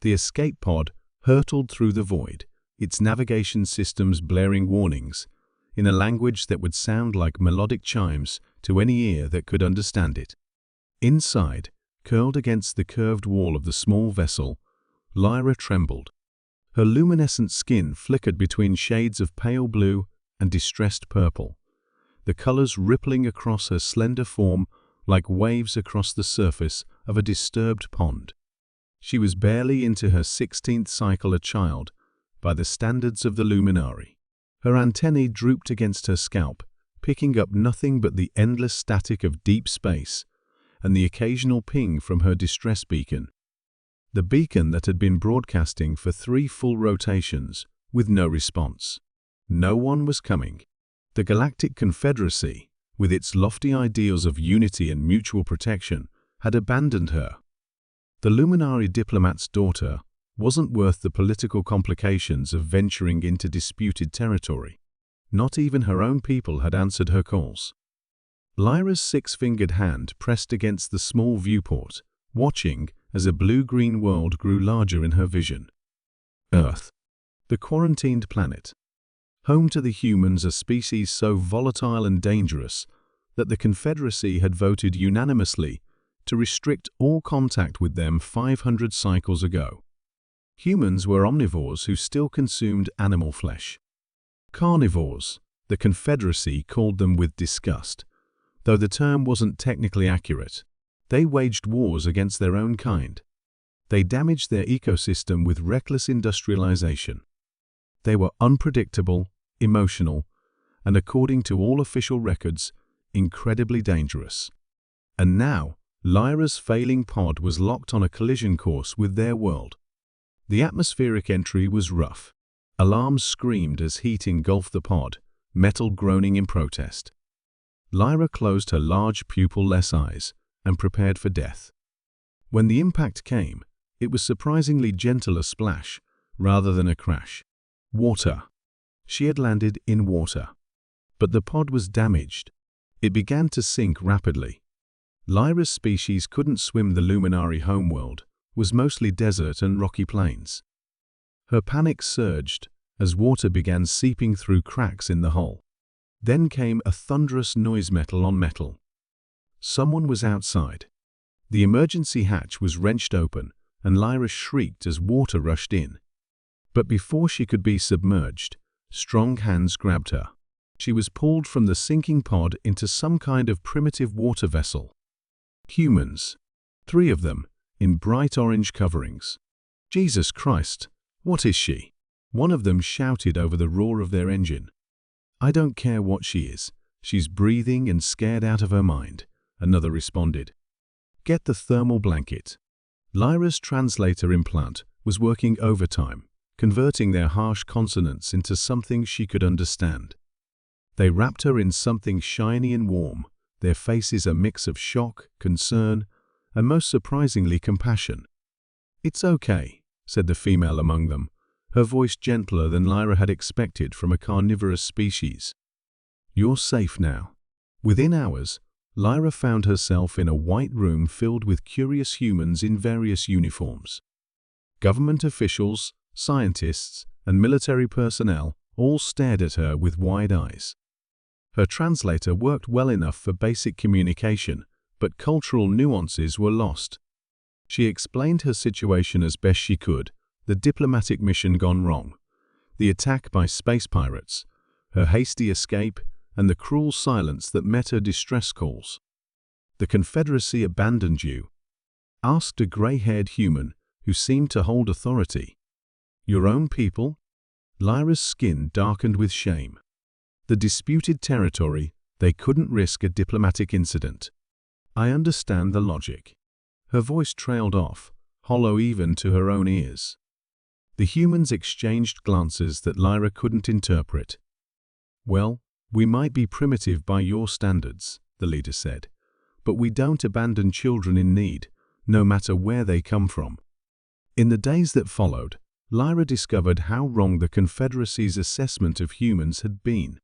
The escape pod hurtled through the void, its navigation systems blaring warnings, in a language that would sound like melodic chimes to any ear that could understand it. Inside, curled against the curved wall of the small vessel, Lyra trembled. Her luminescent skin flickered between shades of pale blue and distressed purple, the colors rippling across her slender form like waves across the surface of a disturbed pond. She was barely into her 16th cycle a child by the standards of the Luminari. Her antennae drooped against her scalp, picking up nothing but the endless static of deep space and the occasional ping from her distress beacon. The beacon that had been broadcasting for 3 full rotations with no response. No one was coming. The Galactic Confederacy, with its lofty ideals of unity and mutual protection, had abandoned her. The Luminari diplomat's daughter wasn't worth the political complications of venturing into disputed territory. Not even her own people had answered her calls. Lyra's 6-fingered hand pressed against the small viewport, watching as a blue-green world grew larger in her vision. Earth, the quarantined planet, home to the humans, a species so volatile and dangerous that the Confederacy had voted unanimously to restrict all contact with them 500 cycles ago. Humans were omnivores who still consumed animal flesh. Carnivores, the Confederacy called them with disgust, though the term wasn't technically accurate. They waged wars against their own kind. They damaged their ecosystem with reckless industrialization. They were unpredictable, emotional, and according to all official records, incredibly dangerous. And now, Lyra's failing pod was locked on a collision course with their world. The atmospheric entry was rough. Alarms screamed as heat engulfed the pod, metal groaning in protest. Lyra closed her large pupil-less eyes and prepared for death. When the impact came, it was surprisingly gentle, a splash rather than a crash. Water. She had landed in water. But the pod was damaged. It began to sink rapidly. Lyra's species couldn't swim. The Luminari homeworld was mostly desert and rocky plains. Her panic surged as water began seeping through cracks in the hull. Then came a thunderous noise, metal on metal. Someone was outside. The emergency hatch was wrenched open, and Lyra shrieked as water rushed in. But before she could be submerged, strong hands grabbed her. She was pulled from the sinking pod into some kind of primitive water vessel. Humans. 3 of them, in bright orange coverings. Jesus Christ, what is she? One of them shouted over the roar of their engine. I don't care what she is. She's breathing and scared out of her mind, another responded. Get the thermal blanket. Lyra's translator implant was working overtime, converting their harsh consonants into something she could understand. They wrapped her in something shiny and warm, their faces a mix of shock, concern, and most surprisingly compassion. It's okay, said the female among them, her voice gentler than Lyra had expected from a carnivorous species. You're safe now. Within hours, Lyra found herself in a white room filled with curious humans in various uniforms. Government officials, scientists, and military personnel all stared at her with wide eyes. Her translator worked well enough for basic communication, but cultural nuances were lost. She explained her situation as best she could, the diplomatic mission gone wrong, the attack by space pirates, her hasty escape, and the cruel silence that met her distress calls. The Confederacy abandoned you? Asked a gray-haired human who seemed to hold authority. Your own people? Lyra's skin darkened with shame. The disputed territory, they couldn't risk a diplomatic incident. I understand the logic. Her voice trailed off, hollow even to her own ears. The humans exchanged glances that Lyra couldn't interpret. Well, we might be primitive by your standards, the leader said, but we don't abandon children in need, no matter where they come from. In the days that followed, Lyra discovered how wrong the Confederacy's assessment of humans had been.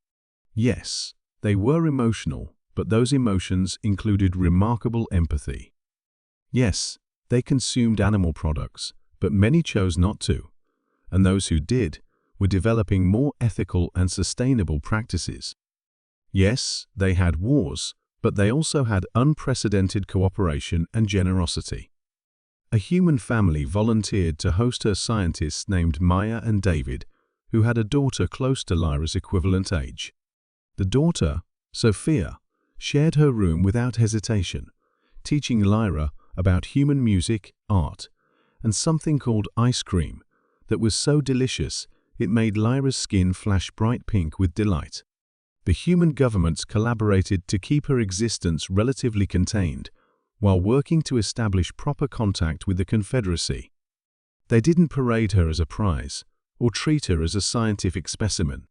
Yes, they were emotional, but those emotions included remarkable empathy. Yes, they consumed animal products, but many chose not to, and those who did were developing more ethical and sustainable practices. Yes, they had wars, but they also had unprecedented cooperation and generosity. A human family volunteered to host her scientists named Maya and David, who had a daughter close to Lyra's equivalent age. The daughter, Sophia, shared her room without hesitation, teaching Lyra about human music, art, and something called ice cream that was so delicious it made Lyra's skin flash bright pink with delight. The human governments collaborated to keep her existence relatively contained, while working to establish proper contact with the Confederacy. They didn't parade her as a prize, or treat her as a scientific specimen.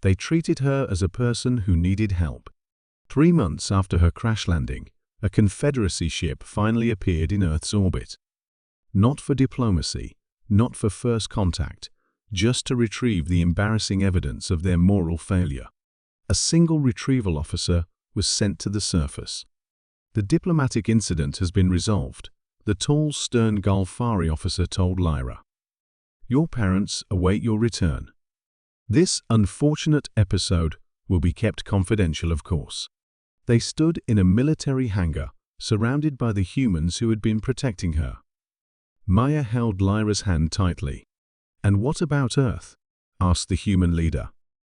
They treated her as a person who needed help. 3 months after her crash landing, a Confederacy ship finally appeared in Earth's orbit. Not for diplomacy, not for first contact, just to retrieve the embarrassing evidence of their moral failure. A single retrieval officer was sent to the surface. The diplomatic incident has been resolved, the tall, stern Galfari officer told Lyra. Your parents await your return. This unfortunate episode will be kept confidential, of course. They stood in a military hangar, surrounded by the humans who had been protecting her. Maya held Lyra's hand tightly. And what about Earth? Asked the human leader.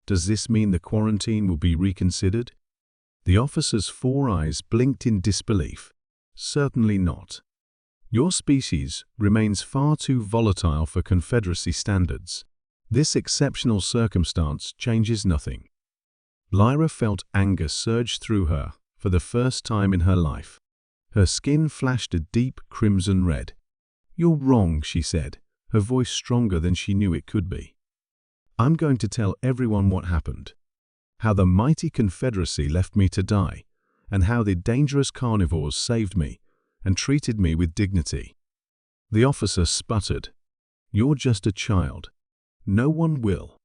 Does this mean the quarantine will be reconsidered? The officer's 4 eyes blinked in disbelief. Certainly not. Your species remains far too volatile for Confederacy standards. This exceptional circumstance changes nothing. Lyra felt anger surge through her for the first time in her life. Her skin flashed a deep crimson red. You're wrong, she said, her voice stronger than she knew it could be. I'm going to tell everyone what happened. How the mighty Confederacy left me to die, and how the dangerous carnivores saved me and treated me with dignity. The officer sputtered. You're just a child. No one will.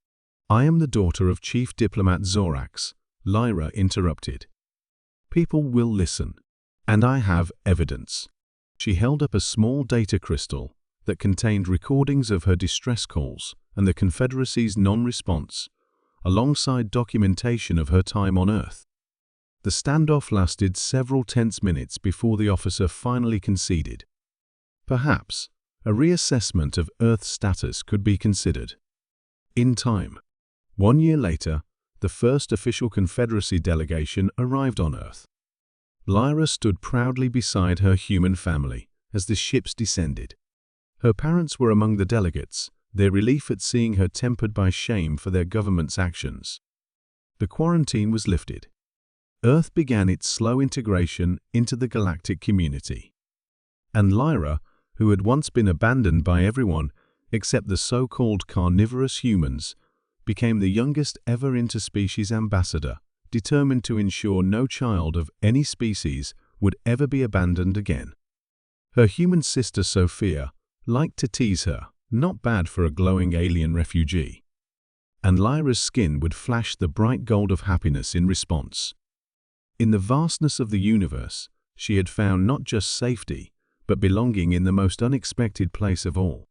I am the daughter of Chief Diplomat Zorax, Lyra interrupted. People will listen, and I have evidence. She held up a small data crystal that contained recordings of her distress calls and the Confederacy's non-response, alongside documentation of her time on Earth. The standoff lasted several tense minutes before the officer finally conceded. Perhaps a reassessment of Earth's status could be considered. In time. 1 year later, the first official Confederacy delegation arrived on Earth. Lyra stood proudly beside her human family as the ships descended. Her parents were among the delegates, their relief at seeing her tempered by shame for their government's actions. The quarantine was lifted. Earth began its slow integration into the galactic community. And Lyra, who had once been abandoned by everyone except the so-called carnivorous humans, became the youngest ever interspecies ambassador, determined to ensure no child of any species would ever be abandoned again. Her human sister Sophia liked to tease her, not bad for a glowing alien refugee. And Lyra's skin would flash the bright gold of happiness in response. In the vastness of the universe, she had found not just safety, but belonging in the most unexpected place of all.